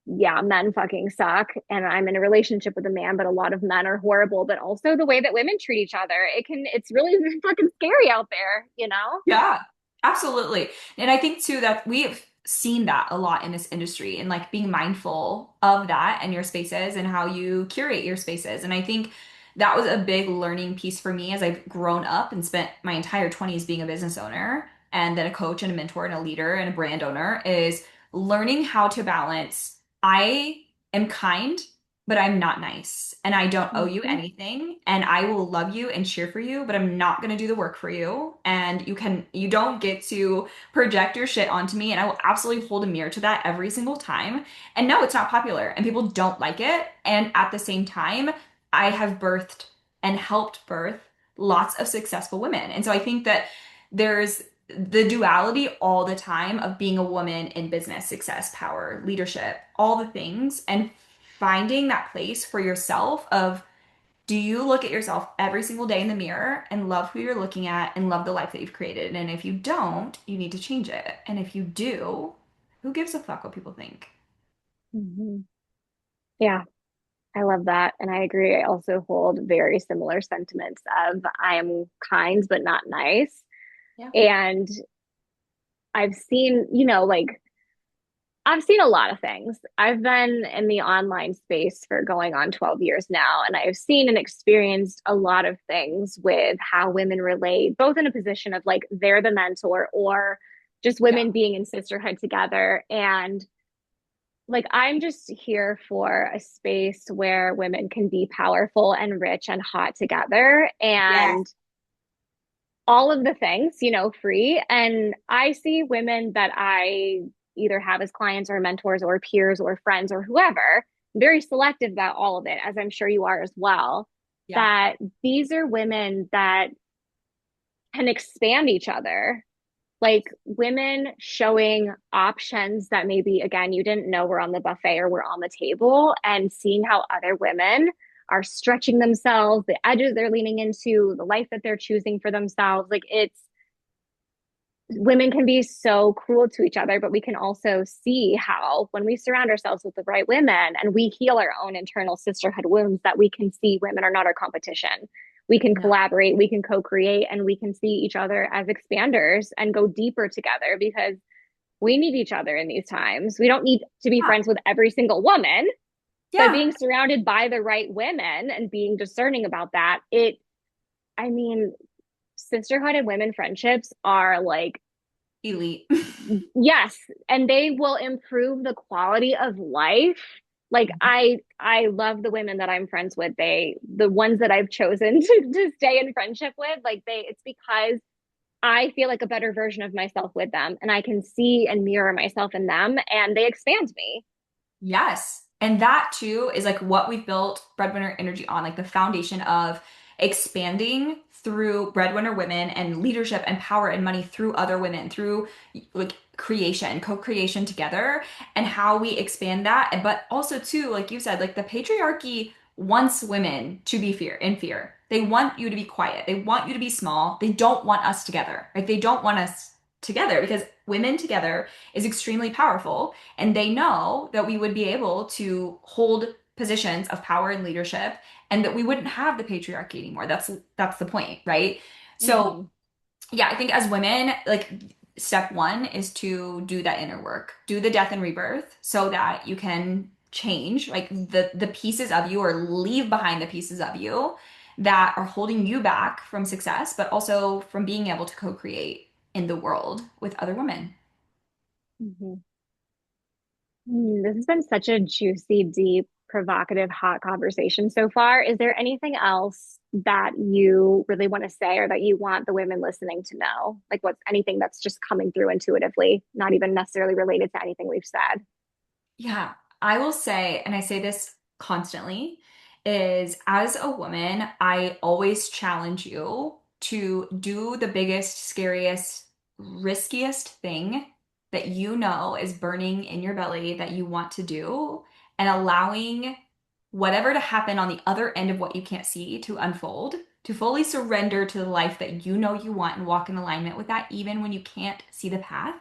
yeah, men fucking suck. And I'm in a relationship with a man, but a lot of men are horrible. But also the way that women treat each other, it's really fucking scary out there, you know?
Yeah, absolutely. And I think too that we've seen that a lot in this industry and like being mindful of that and your spaces and how you curate your spaces. And I think that was a big learning piece for me as I've grown up and spent my entire 20s being a business owner and then a coach and a mentor and a leader and a brand owner is learning how to balance. I am kind but I'm not nice and I don't owe you
Mm-hmm.
anything and I will love you and cheer for you, but I'm not going to do the work for you. And you don't get to project your shit onto me and I will absolutely hold a mirror to that every single time. And no, it's not popular and people don't like it. And at the same time, I have birthed and helped birth lots of successful women. And so I think that there's the duality all the time of being a woman in business, success, power, leadership, all the things, and finding that place for yourself of do you look at yourself every single day in the mirror and love who you're looking at and love the life that you've created? And if you don't, you need to change it. And if you do, who gives a fuck what people think?
Mm-hmm. Yeah, I love that. And I agree. I also hold very similar sentiments of I am kind but not nice.
Yeah.
And I've seen, like I've seen a lot of things. I've been in the online space for going on 12 years now, and I've seen and experienced a lot of things with how women relate, both in a position of like they're the mentor or just
Yeah.
women being in sisterhood together. And like, I'm just here for a space where women can be powerful and rich and hot together.
Yes.
And all of the things, free. And I see women that I either have as clients or mentors or peers or friends or whoever, very selective about all of it, as I'm sure you are as well,
Yeah.
that these are women that can expand each other. Like women showing options that maybe, again, you didn't know were on the buffet or were on the table, and seeing how other women are stretching themselves, the edges they're leaning into, the life that they're choosing for themselves. Like it's women can be so cruel to each other, but we can also see how when we surround ourselves with the right women and we heal our own internal sisterhood wounds, that we can see women are not our competition. We can
No.
collaborate, we can co-create, and we can see each other as expanders and go deeper together because we need each other in these times. We don't need to be
Yeah.
friends with every single woman, but
Yeah.
being surrounded by the right women and being discerning about that, I mean, sisterhood and women friendships are like,
Elite.
yes, and they will improve the quality of life. Like I love the women that I'm friends with. The ones that I've chosen to stay in friendship with, like it's because I feel like a better version of myself with them and I can see and mirror myself in them and they expand me.
Yes. And that too is like what we've built Breadwinner Energy on, like the foundation of expanding through breadwinner women and leadership and power and money through other women, through like creation, co-creation together, and how we expand that. But also too, like you said, like the patriarchy wants women to be in fear. They want you to be quiet. They want you to be small. They don't want us together. Like they don't want us together because women together is extremely powerful and they know that we would be able to hold positions of power and leadership and that we wouldn't have the patriarchy anymore. That's the point, right? So,
Mm-hmm.
yeah, I think as women, like step one is to do that inner work, do the death and rebirth so that you can change like the pieces of you or leave behind the pieces of you that are holding you back from success, but also from being able to co-create in the world with other women.
Mm-hmm. This has been such a juicy, deep, provocative, hot conversation so far. Is there anything else that you really want to say or that you want the women listening to know? Like what's anything that's just coming through intuitively, not even necessarily related to anything we've said?
Yeah, I will say, and I say this constantly, is as a woman, I always challenge you to do the biggest, scariest, riskiest thing that you know is burning in your belly that you want to do, and allowing whatever to happen on the other end of what you can't see to unfold, to fully surrender to the life that you know you want and walk in alignment with that, even when you can't see the path.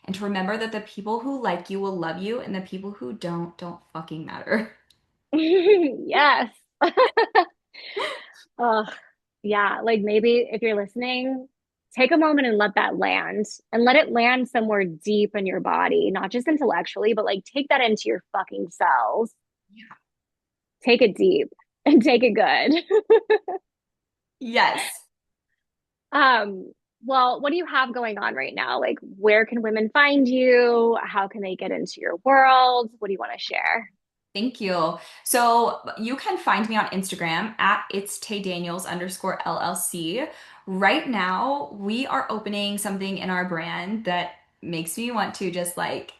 And to remember that the people who like you will love you and the people who don't fucking matter.
Yes. Oh, yeah. Like maybe if you're listening, take a moment and let that land and let it land somewhere deep in your body, not just intellectually, but like take that into your fucking cells. Take it deep and take it good.
Yes.
Um, well, what do you have going on right now? Like, where can women find you? How can they get into your world? What do you want to share?
Thank you. So you can find me on Instagram at it's Tay Daniels underscore LLC. Right now, we are opening something in our brand that makes me want to just like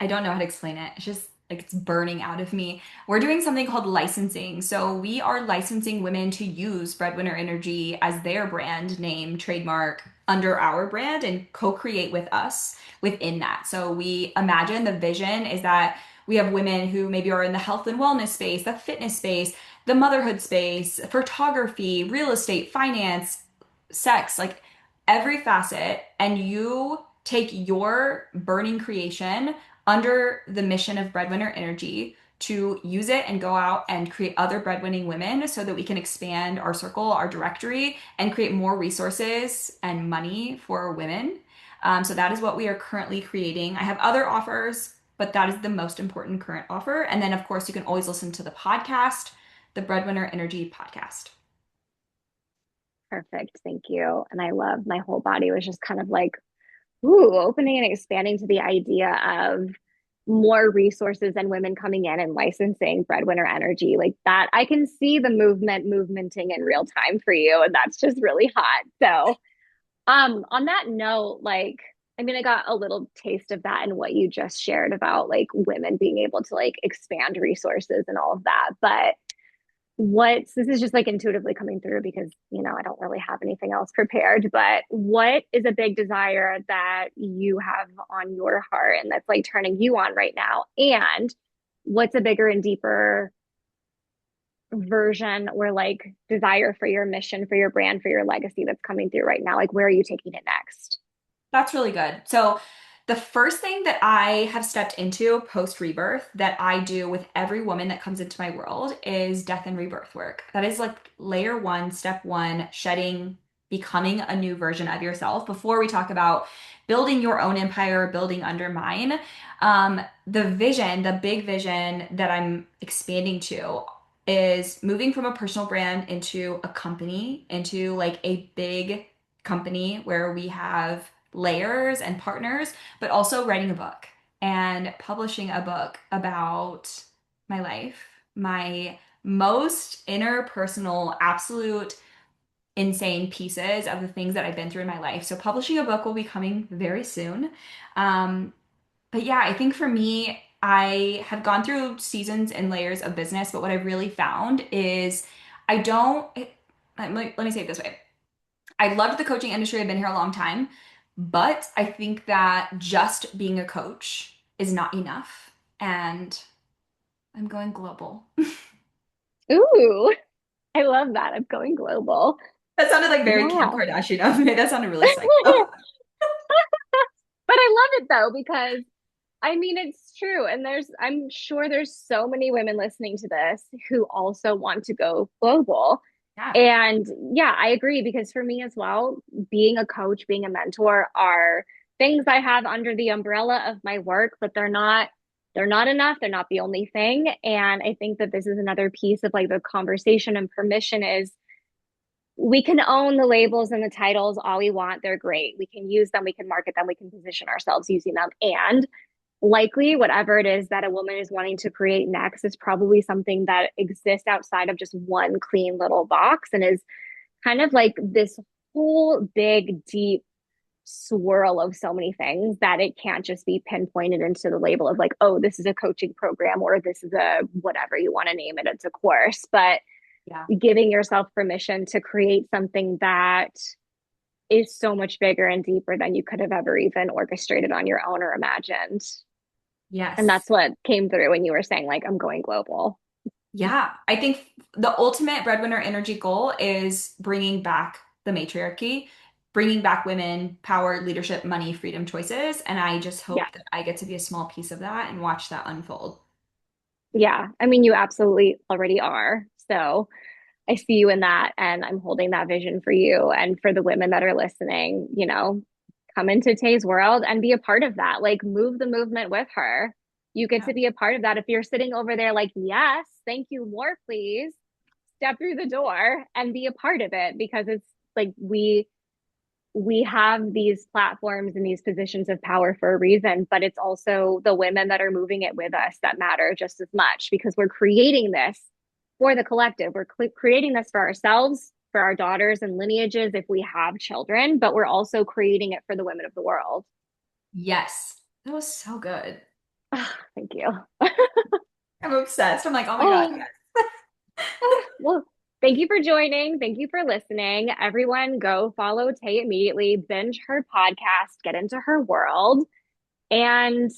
I don't know how to explain it. It's just like it's burning out of me. We're doing something called licensing. So we are licensing women to use Breadwinner Energy as their brand name, trademark under our brand and co-create with us within that. So we imagine the vision is that we have women who maybe are in the health and wellness space, the fitness space, the motherhood space, photography, real estate, finance, sex, like every facet, and you take your burning creation under the mission of Breadwinner Energy to use it and go out and create other breadwinning women so that we can expand our circle, our directory, and create more resources and money for women. So that is what we are currently creating. I have other offers, but that is the most important current offer. And then, of course, you can always listen to the podcast, the Breadwinner Energy podcast.
Perfect. Thank you. And I love my whole body was just kind of like, ooh, opening and expanding to the idea of more resources and women coming in and licensing breadwinner energy like that. I can see the movementing in real time for you. And that's just really hot. So on that note, like, I mean, I got a little taste of that in what you just shared about like women being able to like expand resources and all of that. But what's this is just like intuitively coming through because, I don't really have anything else prepared. But what is a big desire that you have on your heart and that's like turning you on right now? And what's a bigger and deeper version or like desire for your mission, for your brand, for your legacy that's coming through right now? Like, where are you taking it next?
That's really good. So, the first thing that I have stepped into post rebirth that I do with every woman that comes into my world is death and rebirth work. That is like layer one, step one, shedding, becoming a new version of yourself. Before we talk about building your own empire, building under mine, the vision, the big vision that I'm expanding to is moving from a personal brand into a company, into like a big company where we have layers and partners, but also writing a book and publishing a book about my life, my most interpersonal, absolute insane pieces of the things that I've been through in my life. So, publishing a book will be coming very soon. Um, but yeah, I think for me, I have gone through seasons and layers of business, but what I've really found is I don't, let me say it this way. I loved the coaching industry. I've been here a long time, but I think that just being a coach is not enough. And I'm going global.
Ooh, I love that. I'm going global.
That sounded like very Kim
Yeah.
Kardashian of me. That sounded really psycho.
But I love it though, because I mean, it's true. And I'm sure there's so many women listening to this who also want to go global.
Yeah.
And yeah, I agree because for me as well, being a coach, being a mentor are things I have under the umbrella of my work, but they're not enough. They're not the only thing. And I think that this is another piece of like the conversation and permission is we can own the labels and the titles all we want. They're great. We can use them, we can market them, we can position ourselves using them. And likely, whatever it is that a woman is wanting to create next is probably something that exists outside of just one clean little box and is kind of like this whole big, deep swirl of so many things that it can't just be pinpointed into the label of like, oh, this is a coaching program or this is a whatever you want to name it. It's a course, but
Yeah.
giving yourself permission to create something that is so much bigger and deeper than you could have ever even orchestrated on your own or imagined. And
Yes.
that's what came through when you were saying, like, I'm going global.
Yeah. I think the ultimate breadwinner energy goal is bringing back the matriarchy, bringing back women, power, leadership, money, freedom, choices. And I just
Yeah.
hope that I get to be a small piece of that and watch that unfold.
Yeah. I mean, you absolutely already are. So I see you in that. And I'm holding that vision for you and for the women that are listening, come into Tay's world and be a part of that. Like, move the movement with her. You get
Yeah.
to be a part of that. If you're sitting over there, like, yes, thank you, more, please step through the door and be a part of it because it's like we have these platforms and these positions of power for a reason, but it's also the women that are moving it with us that matter just as much because we're creating this for the collective. We're creating this for ourselves, for our daughters and lineages if we have children, but we're also creating it for the women of the world.
Yes. That was so good.
Thank you.
I'm obsessed. I'm like, oh my God,
Oh,
yes.
well, thank you for joining. Thank you for listening. Everyone, go follow Tay immediately, binge her podcast, get into her world, and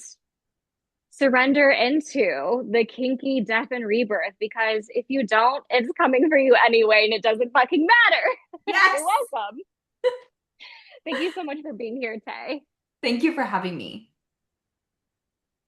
surrender into the kinky death and rebirth because if you don't, it's coming for you anyway and it doesn't fucking matter. You're
Yes.
welcome. Thank you so much for being here, Tay.
Thank you for having me.